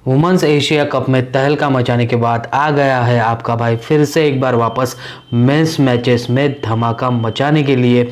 Women's Asia cup में तहलका मचाने के बाद आ गया है आपका भाई फिर से एक बार वापस मेंस मैचेस में धमाका मचाने के लिए।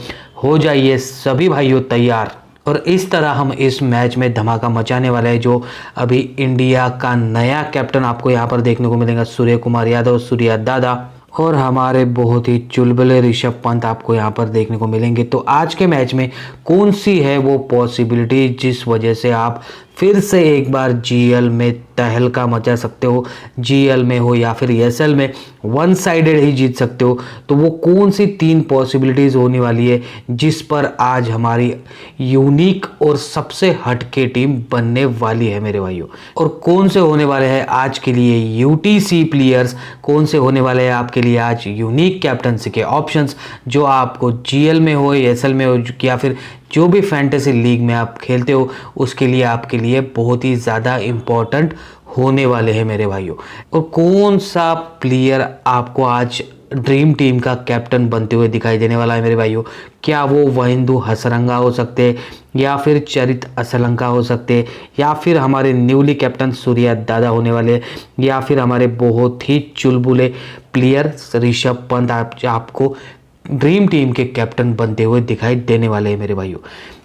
हो जाइए सभी भाइयों तैयार। और इस तरह हम इस मैच में धमाका मचाने वाले हैं। जो अभी इंडिया का नया कैप्टन आपको यहाँ पर देखने को मिलेगा, सूर्य कुमार यादव, सूर्या दादा, और हमारे बहुत ही चुलबुले ऋषभ पंत आपको यहाँ पर देखने को मिलेंगे। तो आज के मैच में कौन सी है वो पॉसिबिलिटी जिस वजह से आप फिर से एक बार जीएल में तहलका मचा सकते हो, जीएल में हो या फिर एसएल में वन साइडेड ही जीत सकते हो। तो वो कौन सी 3 पॉसिबिलिटीज़ होने वाली है जिस पर आज हमारी यूनिक और सबसे हटके टीम बनने वाली है मेरे भाइयों। और कौन से होने वाले हैं आज के लिए यूटीसी प्लेयर्स, कौन से होने वाले हैं आपके लिए आज यूनिक कैप्टनसी के ऑप्शंस जो आपको जीएल में हो, एसएल में हो या फिर जो भी फैंटेसी लीग में आप खेलते हो उसके लिए आपके लिए बहुत ही ज़्यादा इम्पोर्टेंट होने वाले हैं मेरे भाइयों। और कौन सा प्लेयर आपको आज ड्रीम टीम का कैप्टन बनते हुए दिखाई देने वाला है मेरे भाइयों। क्या वो वहिंदु हसरंगा हो सकते हैं, या फिर चरित असलंका हो सकते हैं, या फिर हमारे न्यूली कैप्टन सूर्या दादा होने वाले, या फिर हमारे बहुत ही चुलबुले प्लेयर ऋषभ पंत आपको ड्रीम टीम के कैप्टन बनते हुए दिखाई देने वाले हैं मेरे भाइयों।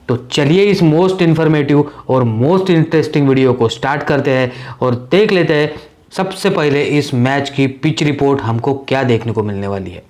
तो चलिए इस मोस्ट इन्फॉर्मेटिव और मोस्ट इंटरेस्टिंग वीडियो को स्टार्ट करते हैं और देख लेते हैं सबसे पहले इस मैच की पिच रिपोर्ट हमको क्या देखने को मिलने वाली है।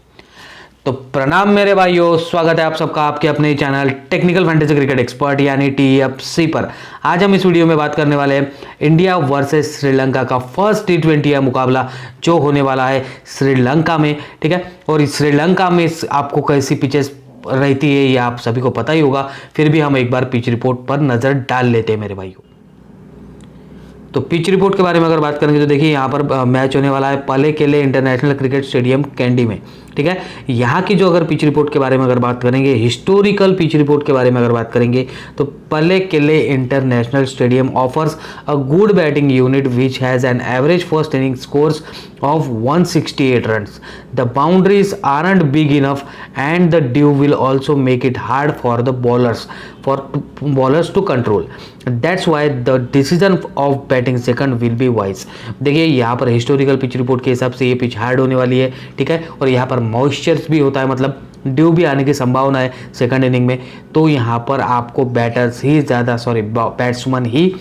तो प्रणाम मेरे भाइयों, स्वागत है आप सबका आपके अपने channel technical fantasy cricket expert यानी टीएफसी पर। आज हम इस वीडियो में बात करने वाले हैं इंडिया वर्सेस श्रीलंका का फर्स्ट टी20 मुकाबला जो होने वाला है श्रीलंका में, ठीक है। और श्रीलंका में आपको कैसी पिचेस रहती है ये आप सभी को पता ही होगा, फिर भी हम एक बार पिच रिपोर्ट पर नजर डाल लेते हैं मेरे भाइयों। तो पिच रिपोर्ट के बारे में अगर बात करेंगे तो देखिए यहाँ पर मैच होने वाला है पले केले इंटरनेशनल क्रिकेट स्टेडियम कैंडी में, ठीक है। यहाँ की जो अगर पिच रिपोर्ट के बारे में अगर बात करेंगे, हिस्टोरिकल पिच रिपोर्ट के बारे में अगर बात करेंगे तो पले केले international stadium offers a good batting unit which has an average first inning scores of 168 runs. The boundaries aren't big enough and the dew will also make it hard for the bowlers to control. That's why the decision of batting second will be wise. देखिए यहाँ पर historical pitch report के हिसाब से ये pitch hard होने वाली है, ठीक है। और यहाँ पर मॉइस्चर्स भी होता है, मतलब ड्यू भी आने की संभावना है सेकंड इनिंग में। तो यहाँ पर आपको बैट्समैन ही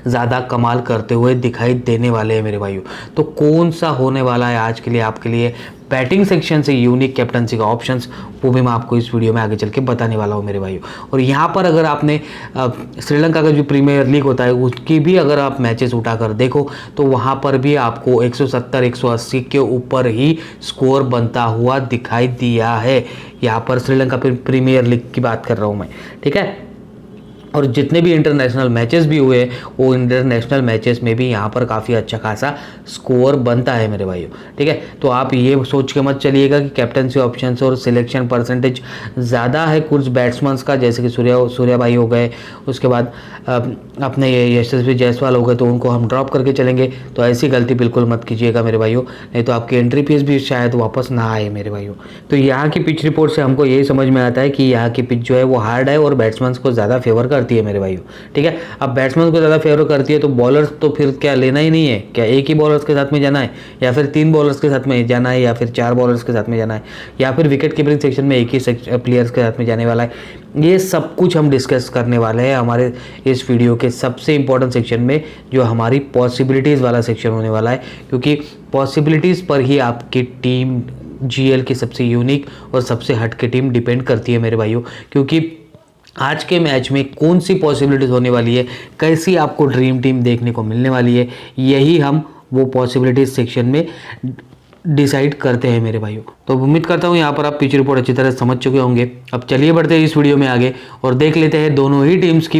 ज़्यादा कमाल करते हुए दिखाई देने वाले हैं मेरे भाइयों। तो कौन सा होने वाला है आज के लिए आपके लिए बैटिंग सेक्शन से यूनिक कैप्टनसी का ऑप्शंस, वो भी मैं आपको इस वीडियो में आगे चल के बताने वाला हूँ मेरे भाइयों। और यहाँ पर अगर आपने श्रीलंका का जो प्रीमियर लीग होता है उसकी भी अगर आप मैचेस उठाकर देखो तो वहाँ पर भी आपको 170-180 के ऊपर ही स्कोर बनता हुआ दिखाई दिया है। यहाँ पर श्रीलंका प्रीमियर लीग की बात कर रहा हूँ मैं, ठीक है। और जितने भी इंटरनेशनल मैचेस भी हुए वो इंटरनेशनल मैचेस में भी यहाँ पर काफ़ी अच्छा खासा स्कोर बनता है मेरे भाइयों, ठीक है। तो आप ये सोच के मत चलिएगा कि कैप्टनसी ऑप्शंस और सिलेक्शन परसेंटेज ज़्यादा है कुछ बैट्समैन्स का, जैसे कि सूर्या भाई हो गए, उसके बाद अपने यशस्वी जायसवाल हो गए, तो उनको हम ड्रॉप करके चलेंगे। तो ऐसी गलती बिल्कुल मत कीजिएगा मेरे भाइयों, नहीं तो आपकी एंट्री फीस भी शायद वापस ना आए मेरे भाइयों। तो यहाँ की पिच रिपोर्ट से हमको यही समझ में आता है कि यहाँ की पिच जो है वो हार्ड है और बैट्समैन्स को ज़्यादा फेवर करती है मेरे भाइयों, ठीक है। अब बैट्समैन को ज़्यादा फेवर करती है तो बॉलर्स तो फिर क्या लेना ही नहीं है क्या, एक ही बॉलर्स के साथ में जाना है या फिर 3 बॉलर्स के साथ में जाना है या फिर 4 बॉलर्स के साथ में जाना है या फिर विकेट कीपिंग सेक्शन में एक ही प्लेयर्स के साथ में जाने वाला है। ये सब कुछ हम डिस्कस करने वाले हैं हमारे इस वीडियो के सबसे इंपॉर्टेंट सेक्शन में, जो हमारी पॉसिबिलिटीज़ वाला सेक्शन होने वाला है, क्योंकि पॉसिबिलिटीज़ पर ही आपकी टीम जीएल की सबसे यूनिक और सबसे हटके टीम डिपेंड करती है मेरे भाइयों। क्योंकि आज के मैच में कौन सी पॉसिबिलिटीज़ होने वाली है, कैसी आपको ड्रीम टीम देखने को मिलने वाली है, यही हम वो पॉसिबिलिटीज़ सेक्शन में डिसाइड करते हैं मेरे भाइयों। तो उम्मीद करता हूँ यहाँ पर आप पिच रिपोर्ट अच्छी तरह समझ चुके होंगे। अब चलिए बढ़ते हैं इस वीडियो में आगे और देख लेते हैं दोनों ही टीम्स की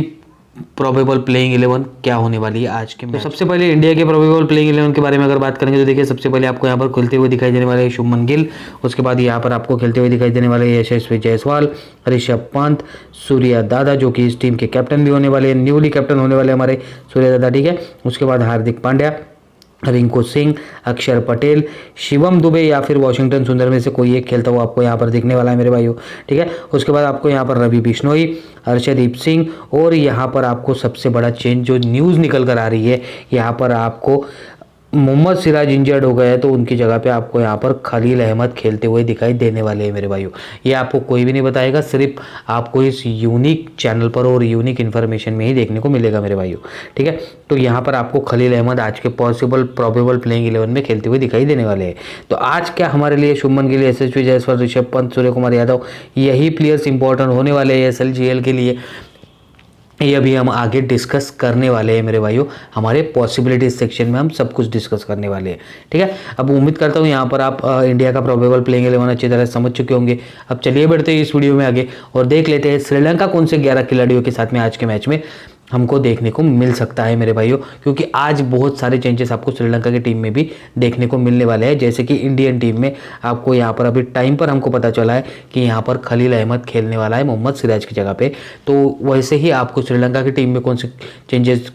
प्रोबेबल प्लेइंग 11 क्या होने वाली है आज के मैच। तो सबसे पहले इंडिया के प्रोबेबल प्लेइंग 11 के बारे में अगर बात करेंगे तो देखिए सबसे पहले आपको यहाँ पर खेलते हुए दिखाई देने वाले हैं शुभमन गिल, उसके बाद यहाँ पर आपको खेलते हुए दिखाई देने वाले यशस्वी जायसवाल, ऋषभ पंत, सूर्या दादा जो कि इस टीम के कैप्टन भी होने वाले हैं, न्यूली कैप्टन होने वाले हमारे सूर्या दादा, ठीक है। उसके बाद हार्दिक पांड्या, रिंकू सिंह, अक्षर पटेल, शिवम दुबे या फिर वॉशिंगटन सुंदर में से कोई एक खेलता हुआ आपको यहाँ पर दिखने वाला है मेरे भाइयों। ठीक है, उसके बाद आपको यहाँ पर रवि बिश्नोई, हर्षदीप सिंह, और यहाँ पर आपको सबसे बड़ा चेंज जो न्यूज़ निकल कर आ रही है, यहाँ पर आपको मोहम्मद सिराज इंजर्ड हो गए हैं तो उनकी जगह पे आपको यहाँ पर खलील अहमद खेलते हुए दिखाई देने वाले हैं मेरे भाइयों। ये आपको कोई भी नहीं बताएगा, सिर्फ आपको इस यूनिक चैनल पर और यूनिक इन्फॉर्मेशन में ही देखने को मिलेगा मेरे भाइयों। ठीक है, तो यहाँ पर आपको खलील अहमद आज के पॉसिबल प्रोबेबल प्लेइंग 11 में खेलते हुए दिखाई देने वाले हैं। तो आज क्या हमारे लिए शुभमन गिल, यशस्वी जायसवाल, ऋषभ पंत, सूर्य कुमार यादव, यही प्लेयर्स इंपॉर्टेंट होने वाले हैं SLGL के लिए, ये अभी हम आगे डिस्कस करने वाले हैं मेरे भाइयों। हमारे पॉसिबिलिटीज सेक्शन में हम सब कुछ डिस्कस करने वाले हैं। ठीक है, अब उम्मीद करता हूँ यहाँ पर आप इंडिया का प्रोबेबल प्लेइंग 11 अच्छी तरह समझ चुके होंगे। अब चलिए बढ़ते हैं इस वीडियो में आगे और देख लेते हैं श्रीलंका कौन से 11 खिलाड़ियों के साथ में आज के मैच में हमको देखने को मिल सकता है मेरे भाइयों, क्योंकि आज बहुत सारे चेंजेस आपको श्रीलंका की टीम में भी देखने को मिलने वाले हैं। जैसे कि इंडियन टीम में आपको यहाँ पर अभी टाइम पर हमको पता चला है कि यहाँ पर खलील अहमद खेलने वाला है मोहम्मद सिराज की जगह पे, तो वैसे ही आपको श्रीलंका की टीम में कौन से चेंजेस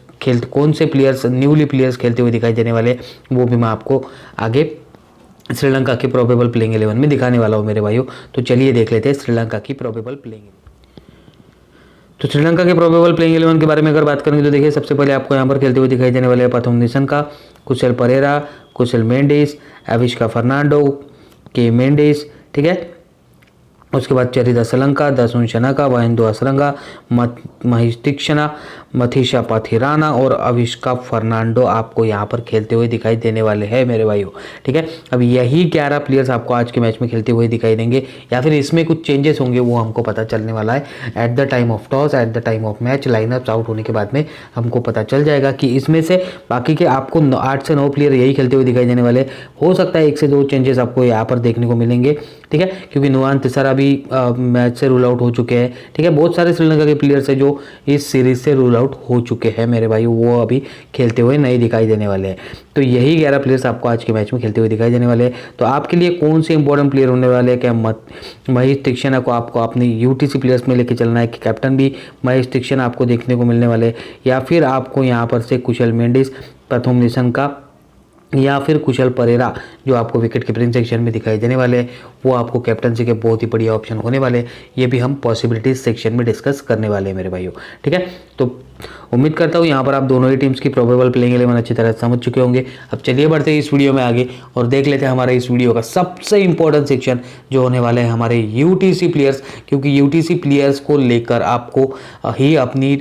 कौन से प्लेयर्स न्यूली प्लेयर्स खेलते हुए दिखाई देने वाले, वो भी मैं आपको आगे श्रीलंका के प्रोबेबल प्लेइंग 11 में दिखाने वाला हूँ मेरे भाइयों। तो चलिए देख लेते हैं श्रीलंका की प्रोबेबल प्लेइंग। तो श्रीलंका के प्रोबेबल प्लेइंग 11 के बारे में अगर बात करेंगे तो देखिए, सबसे पहले आपको यहाँ पर खेलते हुए दिखाई देने वाले हैं प्रथम निशंका, कुशल परेरा, कुशल मेंडिस, अविष्का फर्नांडो, के मेंडिस। ठीक है, उसके बाद चरिता सलंका, दसुन शनाका, वाहिंदु असरंगा, महेश तीक्षणा, मथीशा पाथिराना और अविष्का फर्नांडो आपको यहाँ पर खेलते हुए दिखाई देने वाले हैं मेरे भाइयों। ठीक है, अब यही 11 प्लेयर्स आपको आज के मैच में खेलते हुए दिखाई देंगे, या फिर इसमें कुछ चेंजेस होंगे वो हमको पता चलने वाला है at the time of toss, at the time of match, line-ups out होने के बाद में हमको पता चल जाएगा कि इसमें से बाकी के आपको 8 से 9 प्लेयर यही खेलते हुए दिखाई देने वाले। हो सकता है 1 से 2 चेंजेस आपको यहाँ पर देखने को मिलेंगे। ठीक है, क्योंकि नुआन तिसारा भी मैच से रूल आउट हो चुके हैं। ठीक है, बहुत सारे श्रीलंका के प्लेयर्स हैं जो इस सीरीज से रूल आउट हो चुके हैं मेरे भाई, वो अभी खेलते हुए नहीं दिखाई देने वाले हैं। तो यही 11 प्लेयर्स आपको आज के मैच में खेलते हुए दिखाई देने वाले हैं। तो आपके लिए कौन से इंपॉर्टेंट प्लेयर होने वाले हैं? क्या महेश तीक्षणा को आपको अपनी UTC प्लेयर्स में लेके चलना है कि कैप्टन भी महेश तीक्षणा आपको देखने को मिलने वाले, या फिर आपको यहाँ पर से कुशल मेंडिस, प्रथम निशंका या फिर कुशल परेरा जो आपको विकेट कीपिंग सेक्शन में दिखाई देने वाले हैं, वो आपको कैप्टनसी के बहुत ही बढ़िया ऑप्शन होने वाले। ये भी हम पॉसिबिलिटीज सेक्शन में डिस्कस करने वाले हैं मेरे भाइयों। ठीक है, तो उम्मीद करता हूँ यहाँ पर आप दोनों ही टीम्स की प्रोबेबल प्लेइंग 11 अच्छी तरह समझ चुके होंगे। अब चलिए बढ़ते हैं इस वीडियो में आगे और देख लेते हैं हमारे इस वीडियो का सबसे इंपॉर्टेंट सेक्शन जो होने वाले हैं हमारे UTC प्लेयर्स, क्योंकि UTC प्लेयर्स को लेकर आपको ही अपनी,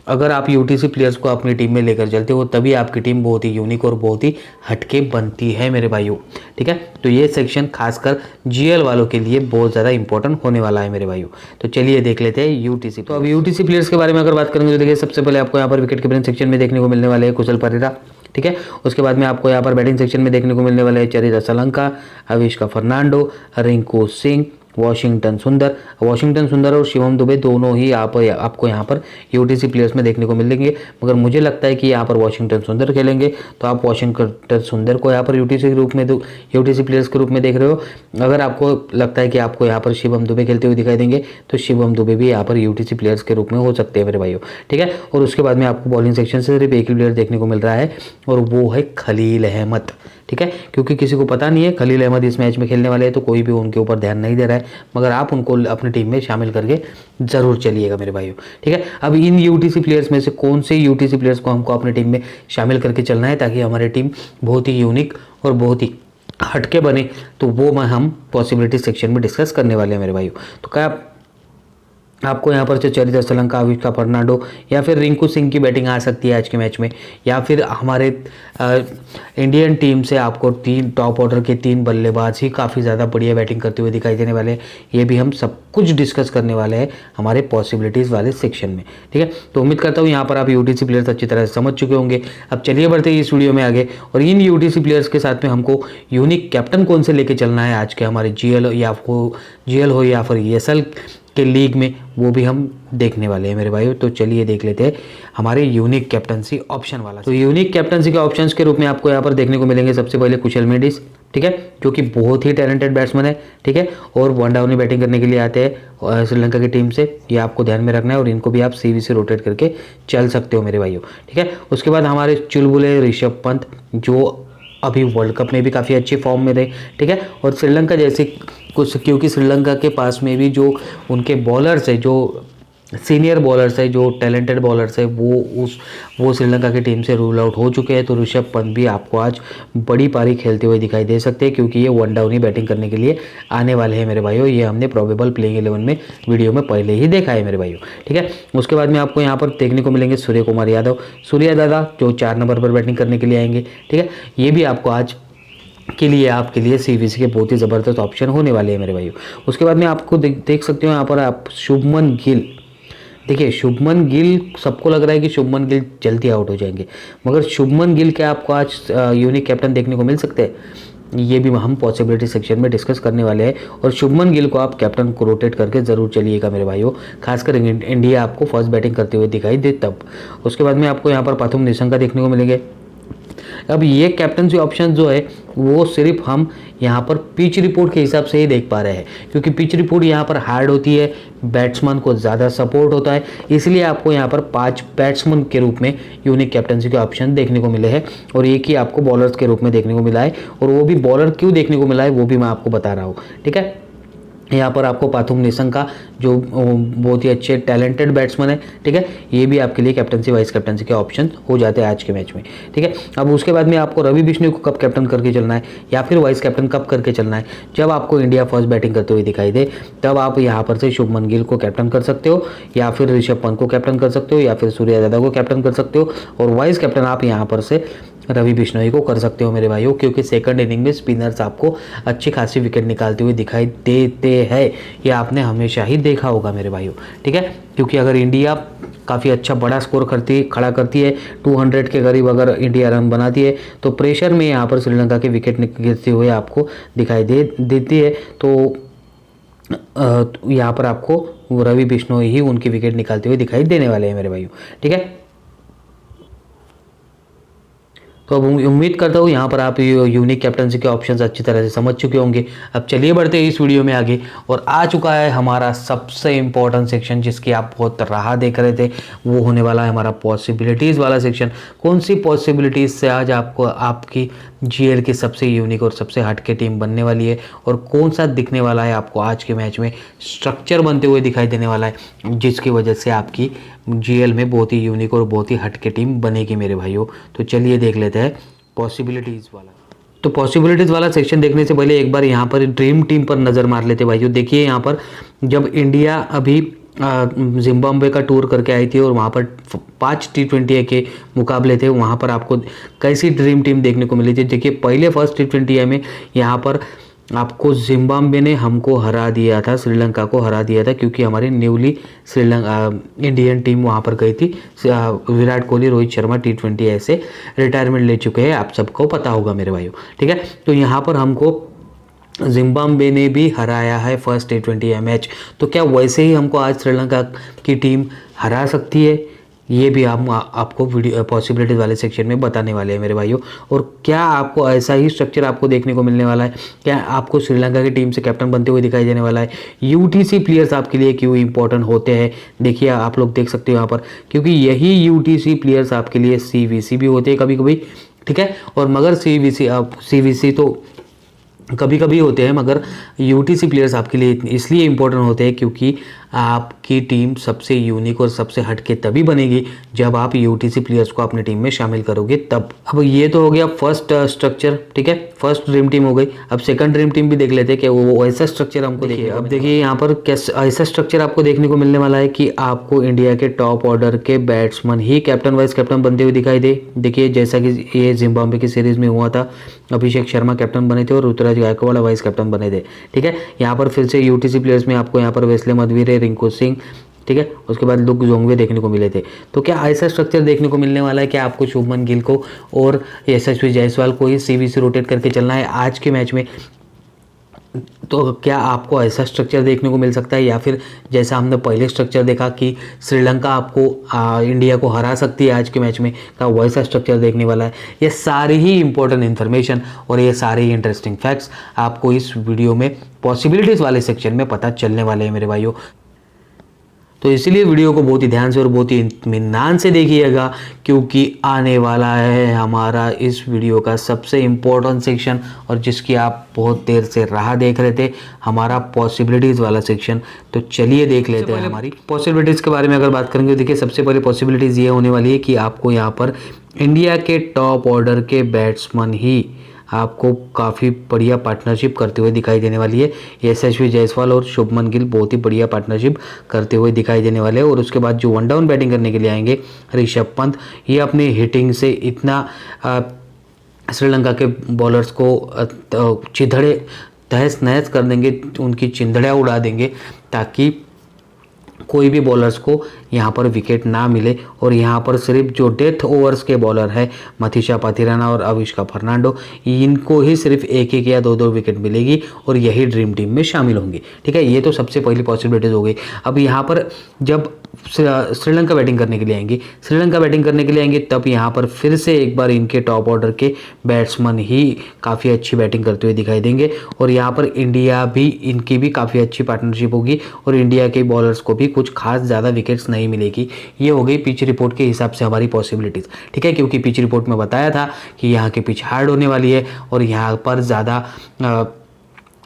अगर आप UTC प्लेयर्स को अपनी टीम में लेकर चलते हो तभी आपकी टीम बहुत ही यूनिक और बहुत ही हटके बनती है मेरे भाइयों। ठीक है, तो ये सेक्शन खासकर GL वालों के लिए बहुत ज़्यादा इंपॉर्टेंट होने वाला है मेरे भाइयों। तो चलिए देख लेते हैं UTC। तो अब UTC प्लेयर्स के बारे में अगर बात करेंगे तो देखिए, सबसे पहले आपको यहाँ पर विकेट कीपिंग सेक्शन में देखने को मिलने वाले हैं कुशल परेरा। ठीक है, उसके बाद में आपको यहाँ पर बैटिंग सेक्शन में देखने को मिलने वाले हैं चरिता सलंका, अविष्का फर्नांडो, रिंकू सिंह, वाशिंगटन सुंदर और शिवम दुबे दोनों ही आपको यहाँ पर UTC प्लेयर्स में देखने को मिलेंगे। मगर मुझे लगता है कि यहाँ पर वाशिंगटन सुंदर खेलेंगे, तो आप वाशिंगटन सुंदर को यहाँ पर UTC प्लेयर्स के रूप में देख रहे हो। अगर आपको लगता है कि आपको यहाँ पर शिवम दुबे खेलते हुए दिखाई देंगे तो शिवम दुबे भी यहाँ पर UTC प्लेयर्स के रूप में हो सकते हैं मेरे भाइयों। ठीक है, और उसके बाद में आपको बॉलिंग सेक्शन से सिर्फ एक ही प्लेयर देखने को मिल रहा है और वो है खलील अहमद। ठीक है, क्योंकि किसी को पता नहीं है खलील अहमद इस मैच में खेलने वाले हैं, तो कोई भी उनके ऊपर ध्यान नहीं दे रहा है, मगर आप उनको अपनी टीम में शामिल करके जरूर चलिएगा मेरे भाइयों। ठीक है, अब इन UTC प्लेयर्स में से कौन से UTC प्लेयर्स को हमको अपनी टीम में शामिल करके चलना है ताकि हमारी टीम बहुत ही यूनिक और बहुत ही हटके बने, तो वो हम पॉसिबिलिटी सेक्शन में डिस्कस करने वाले हैं मेरे भाइयों। तो क्या आपको यहाँ पर से चरिता सलंका, अविष्का फर्नांडो या फिर रिंकू सिंह की बैटिंग आ सकती है आज के मैच में, या फिर हमारे इंडियन टीम से आपको 3 टॉप ऑर्डर के 3 बल्लेबाज ही काफ़ी ज़्यादा बढ़िया बैटिंग करते हुए दिखाई देने वाले हैं। ये भी हम सब कुछ डिस्कस करने वाले हैं हमारे पॉसिबिलिटीज़ वाले सेक्शन में। ठीक है, तो उम्मीद करता हूँ यहाँ पर आप UTC प्लेयर्स अच्छी तरह से समझ चुके होंगे। अब चलिए बढ़ते हैं इस वीडियो में आगे और इन UTC प्लेयर्स के साथ में हमको यूनिक कैप्टन कौन से लेके चलना है आज के हमारे GL हो या फिर ESL के लीग में, वो भी हम देखने वाले हैं मेरे भाइयों। तो चलिए देख लेते हैं हमारे यूनिक कैप्टनसी ऑप्शन वाला। तो यूनिक कैप्टनसी के ऑप्शंस के रूप में आपको यहाँ पर देखने को मिलेंगे सबसे पहले कुशल मेंडिस। ठीक है, जो कि बहुत ही टैलेंटेड बैट्समैन है। ठीक है, और वन डाउन में बैटिंग करने के लिए आते हैं श्रीलंका की टीम से, ये आपको ध्यान में रखना है और इनको भी आप CV से रोटेट करके चल सकते हो मेरे भाइयों। ठीक है, उसके बाद हमारे चुलबुले ऋषभ पंत जो अभी वर्ल्ड कप में भी काफ़ी अच्छी फॉर्म में रहे, ठीक है। और श्रीलंका जैसे कुछ, क्योंकि श्रीलंका के पास में भी जो उनके बॉलर्स है, जो सीनियर बॉलर्स है, जो टैलेंटेड बॉलर्स है, वो श्रीलंका की टीम से रूल आउट हो चुके हैं। तो ऋषभ पंत भी आपको आज बड़ी पारी खेलते हुए दिखाई दे सकते हैं, क्योंकि ये वन डाउन ही बैटिंग करने के लिए आने वाले हैं मेरे भाइयों। ये हमने प्रोबेबल प्लेइंग 11 में वीडियो में पहले ही देखा है मेरे भाइयों, ठीक है। उसके बाद में आपको यहाँ पर देखने को मिलेंगे सूर्य कुमार यादव, सूर्या दादा, जो 4 नंबर पर बैटिंग करने के लिए आएंगे, ठीक है। ये भी आपको आज के लिए आपके लिए सीवीसी के बहुत ही ज़बरदस्त ऑप्शन होने वाले हैं मेरे भाइयों। उसके बाद में आपको देख सकते हो यहाँ पर आप शुभमन गिल। देखिए शुभमन गिल, सबको लग रहा है कि शुभमन गिल जल्दी आउट हो जाएंगे, मगर शुभमन गिल के आपको आज यूनिक कैप्टन देखने को मिल सकते हैं। ये भी हम पॉसिबिलिटी सेक्शन में डिस्कस करने वाले हैं। और शुभमन गिल को आप कैप्टन को रोटेट करके ज़रूर चलिएगा मेरे भाइयों, खासकर इंडिया आपको फर्स्ट बैटिंग करते हुए दिखाई दे तब। उसके बाद में आपको यहाँ पर पाथुम निशंका देखने को मिलेंगे। अब ये कैप्टनसी ऑप्शन जो है वो सिर्फ हम यहाँ पर पिच रिपोर्ट के हिसाब से ही देख पा रहे हैं, क्योंकि पिच रिपोर्ट यहाँ पर हार्ड होती है, बैट्समैन को ज़्यादा सपोर्ट होता है, इसलिए आपको यहाँ पर 5 बैट्समैन के रूप में यूनिक कैप्टनसी के ऑप्शन देखने को मिले हैं और एक ही आपको बॉलर्स के रूप में देखने को मिला है। और वो भी बॉलर क्यों देखने को मिला है वो भी मैं आपको बता रहा हूँ, ठीक है। यहाँ पर आपको पाथुम निशंका, जो बहुत ही अच्छे टैलेंटेड बैट्समैन है, ठीक है, ये भी आपके लिए कैप्टनसी वाइस कैप्टनसी के ऑप्शन हो जाते हैं आज के मैच में, ठीक है। अब उसके बाद में आपको रवि बिश्नोई को कब कैप्टन करके चलना है या फिर वाइस कैप्टन कब करके चलना है, जब आपको इंडिया फर्स्ट बैटिंग करते हुए दिखाई दे तब आप यहाँ पर से शुभमन गिल को कैप्टन कर सकते हो, या फिर ऋषभ पंत को कैप्टन कर सकते हो, या फिर सूर्या यादव को कैप्टन कर सकते हो, और वाइस कैप्टन आप यहाँ पर से रवि बिश्नोई को कर सकते हो मेरे भाइयों, क्योंकि सेकंड इनिंग में स्पिनर्स आपको अच्छी खासी विकेट निकालते हुए दिखाई देते हैं। ये आपने हमेशा ही देखा होगा मेरे भाइयों, ठीक है। क्योंकि अगर इंडिया काफ़ी अच्छा बड़ा स्कोर खड़ा करती है, 200 के करीब अगर इंडिया रन बनाती है, तो प्रेशर में यहाँ पर श्रीलंका के विकेट गिरते हुए आपको दिखाई देती है। तो यहाँ पर आपको रवि बिश्नोई ही उनकी विकेट निकालते हुए दिखाई देने वाले हैं मेरे भाइयों, ठीक है। तो अब उम्मीद करता हूँ यहाँ पर आप यूनिक कैप्टनसी के ऑप्शंस अच्छी तरह से समझ चुके होंगे। अब चलिए बढ़ते हैं इस वीडियो में आगे, और आ चुका है हमारा सबसे इम्पोर्टेंट सेक्शन जिसकी आप बहुत राह देख रहे थे, वो होने वाला है हमारा पॉसिबिलिटीज़ वाला सेक्शन। कौन सी पॉसिबिलिटीज़ से आज आपको आपकी जीएल की सबसे यूनिक और सबसे हटके टीम बनने वाली है, और कौन सा दिखने वाला है आपको आज के मैच में स्ट्रक्चर बनते हुए दिखाई देने वाला है, जिसकी वजह से आपकी जीएल में बहुत ही यूनिक और बहुत ही हटके टीम बनेगी मेरे भाइयों। तो चलिए देख लेते हैं पॉसिबिलिटीज़ वाला। तो पॉसिबिलिटीज़ वाला सेक्शन देखने से पहले एक बार यहाँ पर ड्रीम टीम पर नज़र मार लेते भाइयों। देखिए यहाँ पर जब इंडिया अभी जिम्बाब्वे का टूर करके आई थी और वहाँ पर 5 T20 के मुकाबले थे, वहाँ पर आपको कैसी ड्रीम टीम देखने को मिली थी। देखिए पहले फर्स्ट T20 में यहाँ पर आपको जिम्बाब्वे ने हमको हरा दिया था, श्रीलंका को हरा दिया था, क्योंकि हमारी न्यूली इंडियन टीम वहाँ पर गई थी। विराट कोहली, रोहित शर्मा T20 ऐसे रिटायरमेंट ले चुके हैं, आप सबको पता होगा मेरे भाइयों, ठीक है। तो यहाँ पर हमको जिम्बाब्वे ने भी हराया है फर्स्ट T20 मैच, तो क्या वैसे ही हमको आज श्रीलंका की टीम हरा सकती है, ये भी हम आपको वीडियो पॉसिबिलिटीज़ वाले सेक्शन में बताने वाले हैं मेरे भाइयों। और क्या आपको ऐसा ही स्ट्रक्चर आपको देखने को मिलने वाला है, क्या आपको श्रीलंका की टीम से कैप्टन बनते हुए दिखाई देने वाला है, यूटीसी प्लेयर्स आपके लिए क्यों इंपॉर्टेंट होते हैं, देखिए आप लोग देख सकते हो यहाँ पर, क्योंकि यही यूटीसी प्लेयर्स आपके लिए सीवीसी भी होते हैं कभी कभी, ठीक है। और मगर सीवीसी तो कभी कभी होते हैं, मगर यूटीसी प्लेयर्स आपके लिए इसलिए इम्पोर्टेंट होते हैं क्योंकि आपकी टीम सबसे यूनिक और सबसे हटके तभी बनेगी जब आप यूटीसी प्लेयर्स को अपनी टीम में शामिल करोगे तब। अब ये तो हो गया फर्स्ट स्ट्रक्चर, ठीक है, फर्स्ट ड्रीम टीम हो गई। अब सेकंड ड्रीम टीम भी देख लेते हैं कि वो ऐसा स्ट्रक्चर हमको देखिए। अब देखिए यहाँ पर ऐसा स्ट्रक्चर आपको देखने को मिलने वाला है कि आपको इंडिया के टॉप ऑर्डर के बैट्समैन ही कैप्टन वाइस कैप्टन बनते हुए दिखाई दे। देखिए जैसा कि ये जिम्बाब्वे की सीरीज में हुआ था, अभिषेक शर्मा कैप्टन बने थे और ऋतुराज गायकवाड़ वाइस कैप्टन बने थे, ठीक है। यहाँ पर फिर से यूटीसी प्लेयर्स में आपको यहाँ पर वेस्ले मधवीर, रिंकू सिंह, ठीक है, उसके बाद लुक जोंगवे देखने को मिले थे। तो क्या ऐसा स्ट्रक्चर देखने को मिलने वाला है कि आपको शुभमन गिल को और यशस्वी जायसवाल को ही सीवीसी रोटेट करके चलना है आज के मैच में? तो क्या आपको ऐसा स्ट्रक्चर देखने को मिल सकता है, या फिर जैसा हमने पहले स्ट्रक्चर देखा कि श्रीलंका आपको इंडिया को हरा सकती है आज के मैच में, क्या वैसा स्ट्रक्चर देखने वाला है? ये सारी ही इंपॉर्टेंट इन्फॉर्मेशन और ये सारे ही इंटरेस्टिंग फैक्ट्स आपको इस वीडियो में पॉसिबिलिटीज़ वाले सेक्शन में पता चलने वाले हैं मेरे भाइयों। तो इसीलिए वीडियो को बहुत ही ध्यान से और बहुत ही इत्मीनान से देखिएगा, क्योंकि आने वाला है हमारा इस वीडियो का सबसे इम्पोर्टेंट सेक्शन, और जिसकी आप बहुत देर से राह देख रहे थे, हमारा पॉसिबिलिटीज़ वाला सेक्शन। तो चलिए देख लेते हैं हमारी पॉसिबिलिटीज़ के बारे में। अगर बात करेंगे, देखिए सबसे पहले पॉसिबिलिटीज़ ये होने वाली है कि आपको यहाँ पर इंडिया के टॉप ऑर्डर के बैट्समैन ही आपको काफ़ी बढ़िया पार्टनरशिप करते हुए दिखाई देने वाली है। यशस्वी जायसवाल और शुभमन गिल बहुत ही बढ़िया पार्टनरशिप करते हुए दिखाई देने वाले हैं। और उसके बाद जो वन डाउन बैटिंग करने के लिए आएंगे ऋषभ पंत, ये अपनी हिटिंग से इतना श्रीलंका के बॉलर्स को चिधड़े तहस नहस कर देंगे, उनकी चिंधड़ियाँ उड़ा देंगे, ताकि कोई भी बॉलर्स को यहाँ पर विकेट ना मिले। और यहाँ पर सिर्फ जो डेथ ओवर्स के बॉलर है मथीशा पाथिराना और अविष्का फर्नांडो, इनको ही सिर्फ एक एक या दो विकेट मिलेगी और यही ड्रीम टीम में शामिल होंगे। ठीक है, ये तो सबसे पहली पॉसिबिलिटीज हो गई। अब यहाँ पर जब श्रीलंका बैटिंग करने के लिए आएंगे तब यहाँ पर फिर से एक बार इनके टॉप ऑर्डर के बैट्समैन ही काफ़ी अच्छी बैटिंग करते हुए दिखाई देंगे। और यहाँ पर इंडिया भी, इनकी भी काफ़ी अच्छी पार्टनरशिप होगी और इंडिया के बॉलर्स को भी कुछ खास ज़्यादा विकेट्स नहीं मिलेगी। ये हो गई पिच रिपोर्ट के हिसाब से हमारी पॉसिबिलिटीज़। ठीक है, क्योंकि पिच रिपोर्ट में बताया था कि यहाँ की पिच हार्ड होने वाली है और यहाँ पर ज़्यादा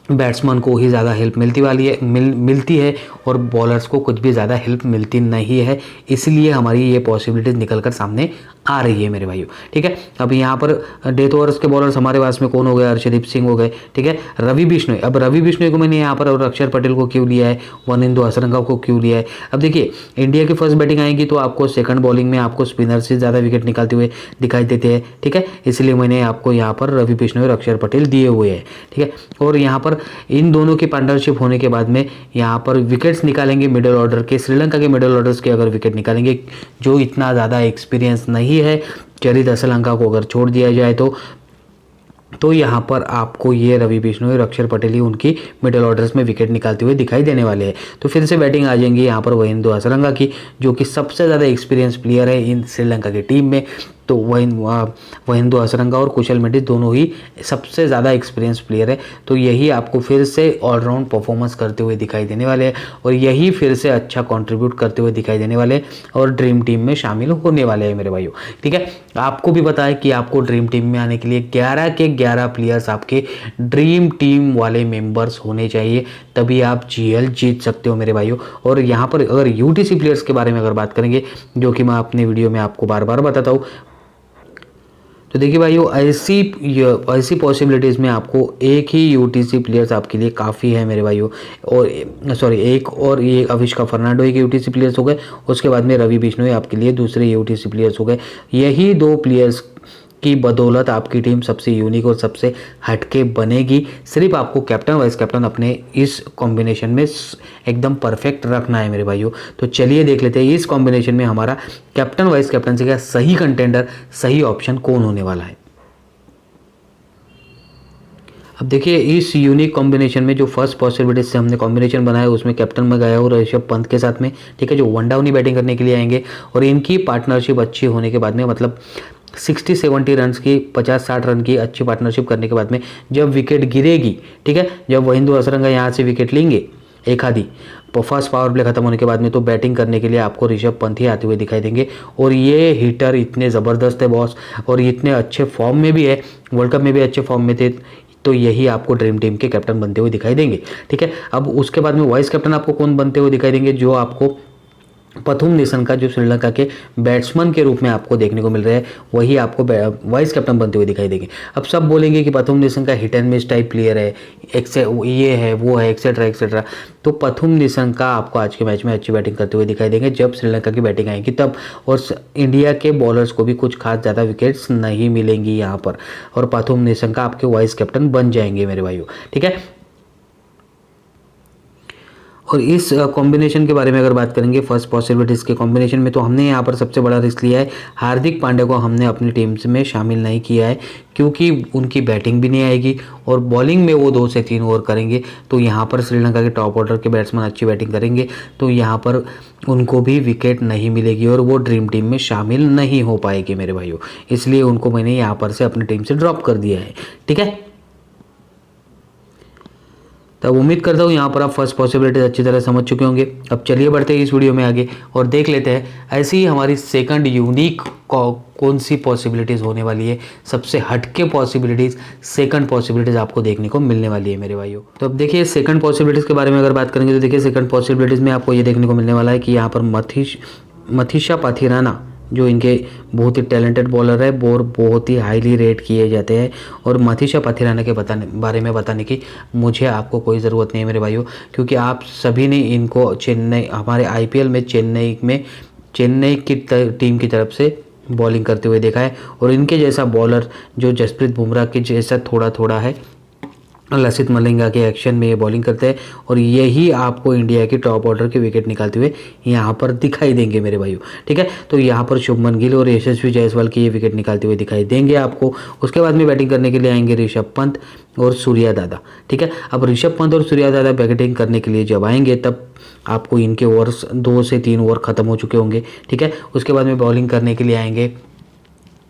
बैट्समैन को ही ज़्यादा हेल्प मिलती है और बॉलर्स को कुछ भी ज़्यादा हेल्प मिलती नहीं है। इसलिए हमारी ये पॉसिबिलिटीज़ निकलकर सामने आ रही है मेरे भाइयों। ठीक है, अब यहाँ पर डेथ ओवर्स के बॉलर्स हमारे पास में कौन हो गए, अर्शदीप सिंह हो गए। ठीक है, रवि बिश्नोई। अब रवि बिश्नोई को मैंने यहाँ पर और अक्षर पटेल को क्यों लिया है, वनिंदु हसरंगा को क्यों लिया है। अब देखिए, इंडिया की फर्स्ट बैटिंग आएगी तो आपको सेकंड बॉलिंग में आपको स्पिनर से ज़्यादा विकेट निकालते हुए दिखाई देते हैं। ठीक है, इसलिए मैंने आपको यहाँ पर रवि बिश्नोई और अक्षर पटेल दिए हुए हैं। ठीक है, और यहाँ पर इन दोनों की पार्टनरशिप होने के बाद में यहाँ पर विकेट्स निकालेंगे मिडिल ऑर्डर के, श्रीलंका के मिडिल ऑर्डर्स के अगर विकेट निकालेंगे, जो इतना ज़्यादा एक्सपीरियंस नहीं है, चरित असलंका को अगर छोड़ दिया जाए तो यहाँ पर आपको ये रवि बिश्नोई और अक्षर पटेल ही उनकी मिडिल ऑर्डर्स में विकेट निकालते हुए दिखाई देने वाले हैं। तो फिर से बैटिंग आ जाएंगी यहाँ पर वनिंदु हसरंगा की, जो कि सबसे ज़्यादा एक्सपीरियंस प्लेयर है इन श्रीलंका की टीम में। तो वनिंदु हसरंगा और कुशल मेंडिस दोनों ही सबसे ज़्यादा एक्सपीरियंस प्लेयर है। तो यही आपको फिर से ऑलराउंड परफॉर्मेंस करते हुए दिखाई देने वाले हैं और यही फिर से अच्छा कंट्रीब्यूट करते हुए दिखाई देने वाले हैं और ड्रीम टीम में शामिल होने वाले हैं मेरे भाइयों। ठीक है, आपको भी पता है कि आपको ड्रीम टीम में आने के लिए 11 के 11 प्लेयर्स आपके ड्रीम टीम वाले मेंबर्स होने चाहिए, तभी आप जीएल जीत सकते हो मेरे भाइयों। और यहाँ पर अगर यूटीसी प्लेयर्स के बारे में अगर बात करेंगे, जो कि मैं अपने वीडियो में आपको बार बार बताता हूँ, तो देखिए भाइयों, ऐसी पॉसिबिलिटीज़ में आपको एक ही यूटीसी प्लेयर्स आपके लिए काफ़ी है मेरे भाइयों। और सॉरी, एक और ये अविष्का फर्नांडो एक यूटीसी प्लेयर्स हो गए, उसके बाद में रवि बिश्नोई आपके लिए दूसरे यूटीसी प्लेयर्स हो गए। यही दो प्लेयर्स की बदौलत आपकी टीम सबसे यूनिक और सबसे हटके बनेगी। सिर्फ आपको कैप्टन वाइस कैप्टन अपने इस कॉम्बिनेशन में एकदम परफेक्ट रखना है मेरे भाइयों। तो चलिए देख लेते हैं इस कॉम्बिनेशन में हमारा कैप्टन वाइस कैप्टन से क्या सही कंटेंडर, सही ऑप्शन कौन होने वाला है। अब देखिए, इस यूनिक कॉम्बिनेशन में जो फर्स्ट पॉसिबिलिटी से हमने कॉम्बिनेशन बनाया उसमें कैप्टन में गया और ऋषभ पंत के साथ में। ठीक है, जो वन डाउन ही बैटिंग करने के लिए आएंगे और इनकी पार्टनरशिप अच्छी होने के बाद में, मतलब 60-70 रन की, 50-60 रन की अच्छी पार्टनरशिप करने के बाद में जब विकेट गिरेगी, ठीक है, जब वनिंदु हसरंगा यहाँ से विकेट लेंगे एक आधी, फर्स्ट पावर प्ले खत्म होने के बाद में, तो बैटिंग करने के लिए आपको ऋषभ पंत ही आते हुए दिखाई देंगे। और ये हिटर इतने ज़बरदस्त है बॉस, और इतने अच्छे फॉर्म में भी है, वर्ल्ड कप में भी अच्छे फॉर्म में थे, तो यही आपको ड्रीम टीम के कैप्टन बनते हुए दिखाई देंगे। ठीक है, अब उसके बाद में वाइस कैप्टन आपको कौन बनते हुए दिखाई देंगे, जो आपको पथुम निशंका, जो श्रीलंका के बैट्समैन के रूप में आपको देखने को मिल रहा है, वही आपको वाइस कैप्टन बनते हुए दिखाई देंगे। अब सब बोलेंगे कि Pathum Nissanka hit and miss type player है, ये है वो है, एक्सेट्रा एक्सेट्रा। तो पथुम निशंका आपको आज के मैच में अच्छी बैटिंग करते हुए दिखाई देंगे जब श्रीलंका की बैटिंग आएगी तब, और इंडिया के बॉलर्स को भी कुछ खास ज़्यादा विकेट्स नहीं मिलेंगी यहाँ पर, और पथुम निशंका आपके वाइस कैप्टन बन जाएंगे मेरे भाइयों। ठीक है, और इस कॉम्बिनेशन के बारे में अगर बात करेंगे, फर्स्ट पॉसिबिलिटीज़ के कॉम्बिनेशन में, तो हमने यहाँ पर सबसे बड़ा रिस्क लिया है, हार्दिक पांड्या को हमने अपनी टीम में शामिल नहीं किया है, क्योंकि उनकी बैटिंग भी नहीं आएगी और बॉलिंग में वो 2 से 3 ओवर करेंगे। तो यहाँ पर श्रीलंका के टॉप ऑर्डर के बैट्समैन अच्छी बैटिंग करेंगे, तो यहाँ पर उनको भी विकेट नहीं मिलेगी और वो ड्रीम टीम में शामिल नहीं हो पाएगी मेरे भाइयों। इसलिए उनको मैंने यहाँ पर से अपनी टीम से ड्रॉप कर दिया है। ठीक है, तब उम्मीद करता हूँ यहाँ पर आप फर्स्ट पॉसिबिलिटीज अच्छी तरह समझ चुके होंगे। अब चलिए बढ़ते हैं इस वीडियो में आगे और देख लेते हैं ऐसी ही हमारी सेकंड यूनिक कौन सी पॉसिबिलिटीज़ होने वाली है, सबसे हटके पॉसिबिलिटीज़, सेकंड पॉसिबिलिटीज़ आपको देखने को मिलने वाली है मेरे भाइयों। तो अब देखिए सेकंड पॉसिबिलिटीज़ के बारे में अगर बात करेंगे तो देखिए सेकंड पॉसिबिलिटीज़ में आपको ये देखने को मिलने वाला है कि यहाँ पर मथीशा पाथिराना जो इनके बहुत ही टैलेंटेड बॉलर है वो बहुत ही हाईली रेट किए जाते हैं। और मथीशा पाथिराना के बारे में बताने की मुझे आपको कोई ज़रूरत नहीं है मेरे भाइयों, क्योंकि आप सभी ने इनको चेन्नई, हमारे आईपीएल में चेन्नई की टीम की तरफ से बॉलिंग करते हुए देखा है। और इनके जैसा बॉलर जो जसप्रीत बुमराह के जैसा थोड़ा थोड़ा है, लसित मलिंगा के एक्शन में ये बॉलिंग करते हैं और यही आपको इंडिया की टॉप ऑर्डर के विकेट निकालते हुए यहाँ पर दिखाई देंगे मेरे भाइयों। ठीक है, तो यहाँ पर शुभमन गिल और यशस्वी जायसवाल की ये विकेट निकालते हुए दिखाई देंगे आपको। उसके बाद में बैटिंग करने के लिए आएंगे ऋषभ पंत और सूर्या दादा। ठीक है, अब ऋषभ पंत और सूर्या दादा बैटिंग करने के लिए जब आएंगे तब आपको इनके ओवर्स 2 से 3 ओवर खत्म हो चुके होंगे। ठीक है, उसके बाद में बॉलिंग करने के लिए आएंगे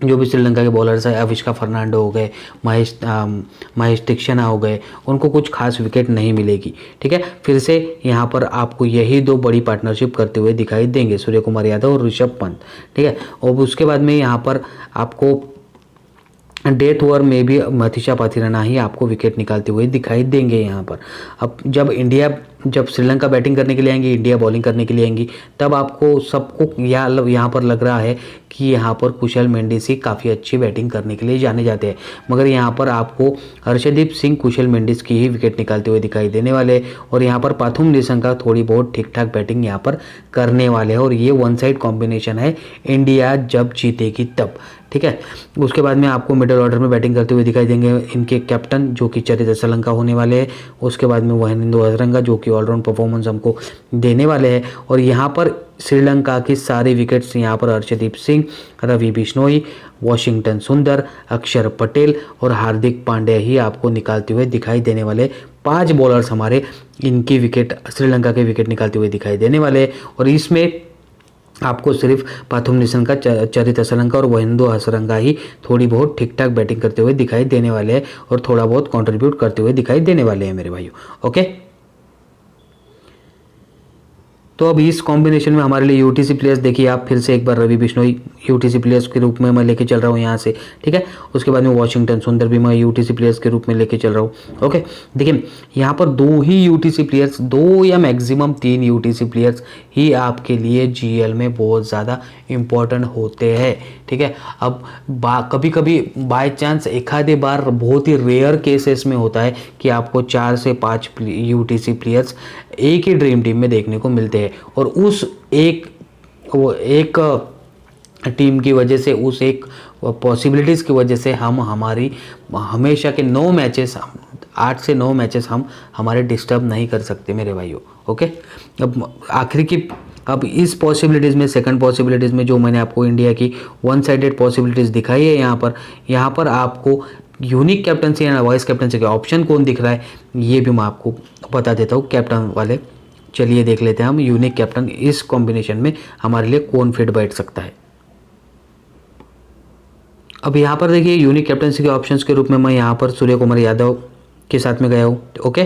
जो भी श्रीलंका के बॉलर्स हैं, अविष्का फर्नांडो हो गए, महेश तीक्षणा हो गए, उनको कुछ खास विकेट नहीं मिलेगी। ठीक है, फिर से यहाँ पर आपको यही 2 बड़ी पार्टनरशिप करते हुए दिखाई देंगे, सूर्य कुमार यादव और ऋषभ पंत। ठीक है, और उसके बाद में यहाँ पर आपको डेथ ओवर में भी मथीशा पाथिराना ही आपको विकेट निकालते हुए दिखाई देंगे यहाँ पर। अब जब श्रीलंका बैटिंग करने के लिए आएंगी, इंडिया बॉलिंग करने के लिए आएंगी, तब आपको सबको यहाँ पर लग रहा है कि यहाँ पर कुशल मेंडिस ही काफ़ी अच्छी बैटिंग करने के लिए जाने जाते हैं, मगर यहाँ पर आपको हर्षदीप सिंह कुशल मेंडिस की ही विकेट निकालते हुए दिखाई देने वाले। और यहाँ पर पाथुम निशंका थोड़ी बहुत ठीक ठाक बैटिंग यहाँ पर करने वाले हैं और ये वन साइड कॉम्बिनेशन है, इंडिया जब जीतेगी तब। ठीक है, उसके बाद में आपको मिडिल ऑर्डर में बैटिंग करते हुए दिखाई देंगे इनके कैप्टन जो कि चरित असलंका होने वाले हैं। उसके बाद में वहिंदु हसरंगा जो कि ऑलराउंड परफॉर्मेंस हमको देने वाले हैं। और यहाँ पर श्रीलंका की सारी विकेट्स यहाँ पर हर्षदीप सिंह, रवि बिश्नोई, वॉशिंगटन सुंदर, अक्षर पटेल और हार्दिक पांड्या ही आपको निकालते हुए दिखाई देने वाले 5 बॉलर्स हमारे इनकी विकेट, श्रीलंका के विकेट निकालते हुए दिखाई देने वाले। और इसमें आपको सिर्फ पाथुम निशंका, चरित असलंका और वहिंदु हसरंगा ही थोड़ी बहुत ठीक ठाक बैटिंग करते हुए दिखाई देने वाले हैं और थोड़ा बहुत कंट्रीब्यूट करते हुए दिखाई देने वाले हैं मेरे भाइयों। ओके, तो अब इस कॉम्बिनेशन में हमारे लिए यूटीसी प्लेयर्स देखिए आप फिर से एक बार रवि बिश्नोई यूटीसी प्लेयर्स के रूप में मैं लेके चल रहा हूँ यहाँ से। ठीक है, उसके बाद में वॉशिंगटन सुंदर भी मैं यूटीसी प्लेयर्स के रूप में लेके चल रहा हूँ। ओके, देखिए यहाँ पर 2 ही यूटीसी प्लेयर्स, 2 या मैक्सिमम 3 यूटीसी प्लेयर्स ही आपके लिए जीएल में बहुत ज़्यादा इम्पोर्टेंट होते हैं। ठीक है, अब कभी कभी बाय चांस एक आधे बार बहुत ही रेयर केसेस में होता है कि आपको 4 से 5 यूटीसी प्लेयर्स एक ही ड्रीम टीम में देखने को मिलते हैं और उस एक टीम की वजह से, उस एक पॉसिबिलिटीज़ की वजह से हम हमारी हमेशा के 9 मैचेस, 8 से 9 मैचेस हम हमारे डिस्टर्ब नहीं कर सकते मेरे भाइयों। ओके, अब आखिर की अब इस पॉसिबिलिटीज़ में, सेकंड पॉसिबिलिटीज़ में जो मैंने आपको इंडिया की वन साइडेड पॉसिबिलिटीज़ दिखाई है, यहाँ पर आपको यूनिक कैप्टनसी या वाइस कैप्टनसी का ऑप्शन कौन दिख रहा है ये भी मैं आपको बता देता हूँ, कैप्टन वाले। चलिए देख लेते हैं हम यूनिक कैप्टन इस कॉम्बिनेशन में हमारे लिए कौन फिट बैठ सकता है। अब यहाँ पर देखिए यूनिक कैप्टनसी के ऑप्शंस के रूप में मैं यहाँ पर सूर्य कुमार यादव के साथ में गया हूँ। ओके,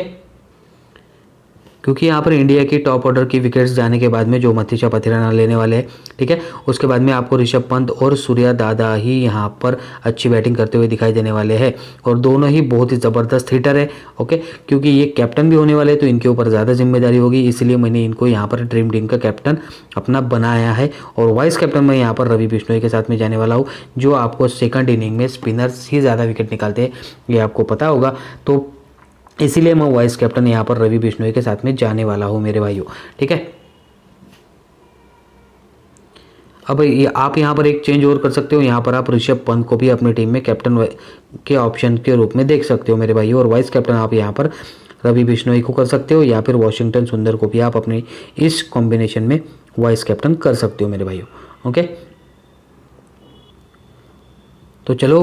क्योंकि यहाँ पर इंडिया की टॉप ऑर्डर की विकेट्स जाने के बाद में जो मथीशा पाथिराना लेने वाले हैं। ठीक है, उसके बाद में आपको ऋषभ पंत और सूर्या दादा ही यहाँ पर अच्छी बैटिंग करते हुए दिखाई देने वाले हैं और दोनों ही बहुत ही ज़बरदस्त हिटर है। ओके, क्योंकि ये कैप्टन भी होने वाले हैं तो इनके ऊपर ज़्यादा जिम्मेदारी होगी, इसलिए मैंने इनको यहाँ पर ड्रीम टीम का कैप्टन अपना बनाया है। और वाइस कैप्टन मैं यहाँ पर रवि बिश्नोई के साथ में जाने वाला हूँ, जो आपको सेकंड इनिंग में स्पिनर्स ही ज़्यादा विकेट निकालते हैं, ये आपको पता होगा, तो इसीलिए मैं वाइस कैप्टन यहाँ पर रवि बिश्नोई के साथ में जाने वाला हूँ मेरे भाइयों। ठीक है, अब आप यहाँ पर एक चेंज और कर सकते हो, यहाँ पर आप ऋषभ पंत को भी अपनी टीम में कैप्टन के ऑप्शन के रूप में देख सकते हो मेरे भाइयों। और वाइस कैप्टन आप यहाँ पर रवि बिश्नोई को कर सकते हो या फिर वॉशिंगटन सुंदर को भी आप अपनी इस कॉम्बिनेशन में वाइस कैप्टन कर सकते हो मेरे भाइयों। ओके, तो चलो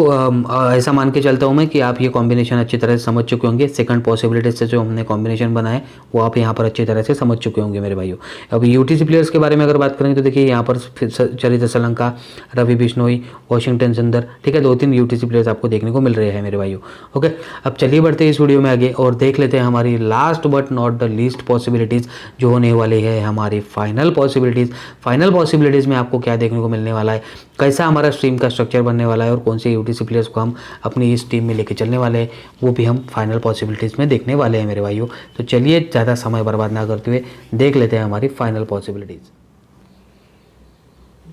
ऐसा मान के चलता हूँ मैं कि आप ये कॉम्बिनेशन अच्छी तरह से समझ चुके होंगे। सेकंड पॉसिबिलिटी से जो हमने कॉम्बिनेशन बनाया वो आप यहाँ पर अच्छी तरह से समझ चुके होंगे मेरे भाइयों। अब यूटीसी प्लेयर्स के बारे में अगर बात करेंगे तो देखिए यहाँ पर चरित्र श्रीलंका, रवि बिश्नोई, वॉशिंगटन सुंदर, ठीक है, 2-3 यूटीसी प्लेयर्स आपको देखने को मिल रहे हैं मेरे भाइयों। ओके, अब चलिए बढ़ते हैं इस वीडियो में आगे और देख लेते हैं हमारी last but not the least possibilities जो होने वाली है हमारी फाइनल पॉसिबिलिटीज़। फाइनल पॉसिबिलिटीज़ में आपको क्या देखने को मिलने वाला है, कैसा हमारा स्ट्रीम का स्ट्रक्चर बनने वाला है और कौन से यूटीसी प्लेयर्स को हम अपनी इस टीम में लेके चलने वाले हैं, वो भी हम फाइनल पॉसिबिलिटीज़ में देखने वाले हैं मेरे भाइयों। तो चलिए ज़्यादा समय बर्बाद ना करते हुए देख लेते हैं हमारी फाइनल पॉसिबिलिटीज़।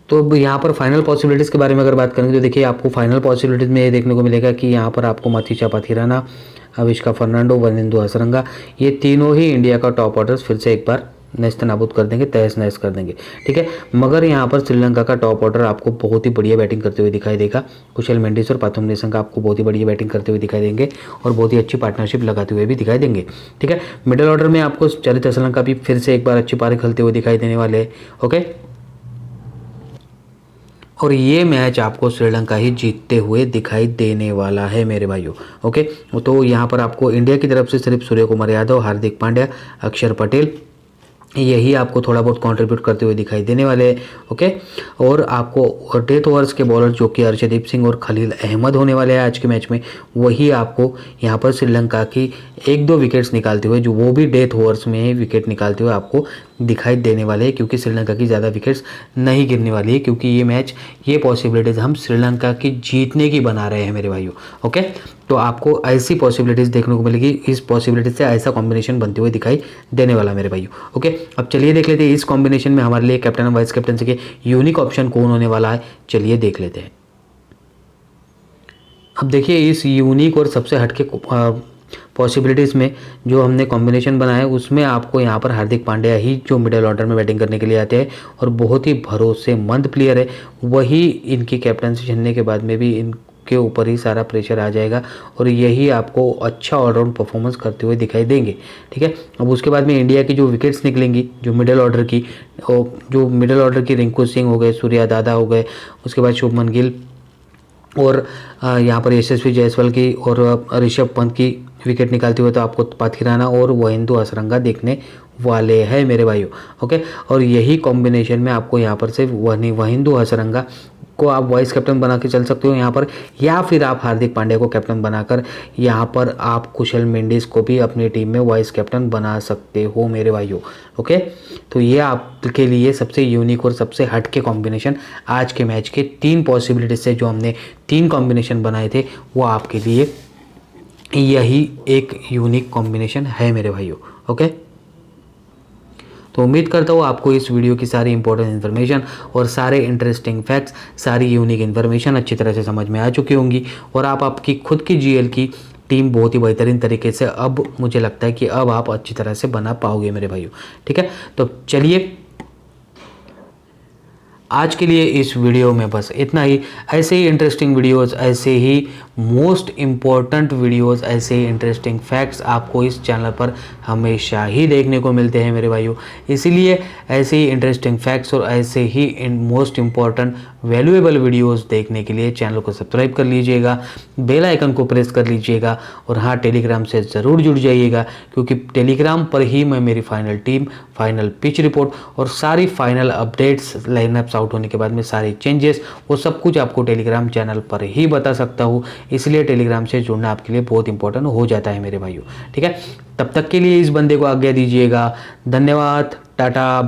तो अब यहाँ पर फाइनल पॉसिबिलिटीज़ के बारे में अगर बात करेंगे तो देखिए आपको फाइनल पॉसिबिलिटीज़ में ये देखने को मिलेगा कि यहाँ पर आपको मथीचा पाथिराना, अविष्का फर्नांडो, वनिंदु हसरंगा, ये तीनों ही इंडिया का टॉप ऑर्डर्स फिर से एक बार नेस्त नाबूद कर देंगे, तहस नहस कर देंगे, ठीक है। मगर यहाँ पर श्रीलंका का टॉप ऑर्डर आपको बहुत ही बढ़िया बैटिंग करते हुए दिखाई देगा। कुशल मेंडिस और पाथुम निशंका आपको बहुत ही बढ़िया बैटिंग करते हुए दिखाई देंगे और बहुत ही अच्छी पार्टनरशिप लगाते हुए भी दिखाई देंगे, ठीक है। मिडिल ऑर्डर में आपको चरित्र श्रीलंका भी फिर से एक बार अच्छी पारी खेलते हुए दिखाई देने वाले हैं, ओके। और ये मैच आपको श्रीलंका ही जीतते हुए दिखाई देने वाला है मेरे भाइयों, ओके। तो यहाँ पर आपको इंडिया की तरफ से सिर्फ सूर्य कुमार यादव, हार्दिक पांड्या, अक्षर पटेल, यही आपको थोड़ा बहुत कंट्रीब्यूट करते हुए दिखाई देने वाले हैं, ओके। और आपको डेथ ओवर्स के बॉलर जो कि अर्शदीप सिंह और खलील अहमद होने वाले हैं आज के मैच में, वही आपको यहाँ पर श्रीलंका की 1-2 विकेट्स निकालते हुए, जो वो भी डेथ ओवर्स में ही विकेट निकालते हुए आपको दिखाई देने वाले हैं, क्योंकि श्रीलंका की ज़्यादा विकेट्स नहीं गिरने वाली है, क्योंकि ये मैच, ये पॉसिबिलिटीज़ हम श्रीलंका की जीतने की बना रहे हैं मेरे भाइयों, ओके। तो आपको ऐसी पॉसिबिलिटीज़ देखने को मिलेगी, इस पॉसिबिलिटी से ऐसा कॉम्बिनेशन बनते हुए दिखाई देने वाला मेरे भाइयों, ओके। अब चलिए देख लेते हैं इस कॉम्बिनेशन में हमारे लिए कैप्टन और वाइस कैप्टन के यूनिक ऑप्शन कौन होने वाला है, चलिए देख लेते हैं। अब देखिए इस यूनिक और सबसे हटके पॉसिबिलिटीज़ में जो हमने कॉम्बिनेशन बनाया है उसमें आपको यहाँ पर हार्दिक पांड्या ही जो मिडिल ऑर्डर में बैटिंग करने के लिए आते हैं और बहुत ही भरोसेमंद प्लेयर है, वही इनकी कैप्टनसी चुनने के बाद में भी इनके ऊपर ही सारा प्रेशर आ जाएगा और यही आपको अच्छा ऑलराउंड परफॉर्मेंस करते हुए दिखाई देंगे, ठीक है। अब उसके बाद में इंडिया की जो विकेट्स निकलेंगी, जो मिडिल ऑर्डर की रिंकू सिंह हो गए, सूर्या दादा हो गए, उसके बाद शुभमन गिल और यहाँ पर यशस्वी जायसवाल की और ऋषभ पंत की विकेट निकालते हुए तो आपको पाथिराना और वनिंदु हसरंगा देखने वाले हैं मेरे भाइयों, ओके। और यही कॉम्बिनेशन में आपको यहाँ पर से वनिंदु हसरंगा को आप वाइस कैप्टन बना के चल सकते हो यहाँ पर, या फिर आप हार्दिक पांड्या को कैप्टन बनाकर यहाँ पर आप कुशल मेंडिस को भी अपनी टीम में वाइस कैप्टन बना सकते हो मेरे भाइयों, ओके। तो ये आपके लिए सबसे यूनिक और सबसे हटके कॉम्बिनेशन आज के मैच के 3 पॉसिबिलिटी से जो हमने 3 कॉम्बिनेशन बनाए थे वो आपके लिए यही एक यूनिक कॉम्बिनेशन है मेरे भाइयों, ओके। तो उम्मीद करता हूँ आपको इस वीडियो की सारी इंपॉर्टेंट इन्फॉर्मेशन और सारे इंटरेस्टिंग फैक्ट्स, सारी यूनिक इन्फॉर्मेशन अच्छी तरह से समझ में आ चुकी होंगी और आप आपकी खुद की जीएल की टीम बहुत ही बेहतरीन तरीके से अब मुझे लगता है कि अब आप अच्छी तरह से बना पाओगे मेरे भाइयों, ठीक है। तो चलिए आज के लिए इस वीडियो में बस इतना ही। ऐसे ही इंटरेस्टिंग वीडियोस, ऐसे ही मोस्ट इम्पॉर्टेंट वीडियोस, ऐसे ही इंटरेस्टिंग फैक्ट्स आपको इस चैनल पर हमेशा ही देखने को मिलते हैं मेरे भाइयों। इसीलिए ऐसे ही इंटरेस्टिंग फैक्ट्स और ऐसे ही मोस्ट इम्पॉर्टेंट वैल्यूएबल वीडियोस देखने के लिए चैनल को सब्सक्राइब कर लीजिएगा, बेल आइकन को प्रेस कर लीजिएगा और हाँ, टेलीग्राम से ज़रूर जुड़ जाइएगा, क्योंकि टेलीग्राम पर ही मैं मेरी final team, final pitch report और सारी फाइनल अपडेट्स, लाइनअप्स आउट होने के बाद में सारे चेंजेस, वो सब कुछ आपको टेलीग्राम चैनल पर ही बता सकता हूँ। इसलिए टेलीग्राम से जुड़ना आपके लिए बहुत इंपॉर्टेंट हो जाता है मेरे भाइयों, ठीक है। तब तक के लिए इस बंदे को आज्ञा दीजिएगा। धन्यवाद, टाटा।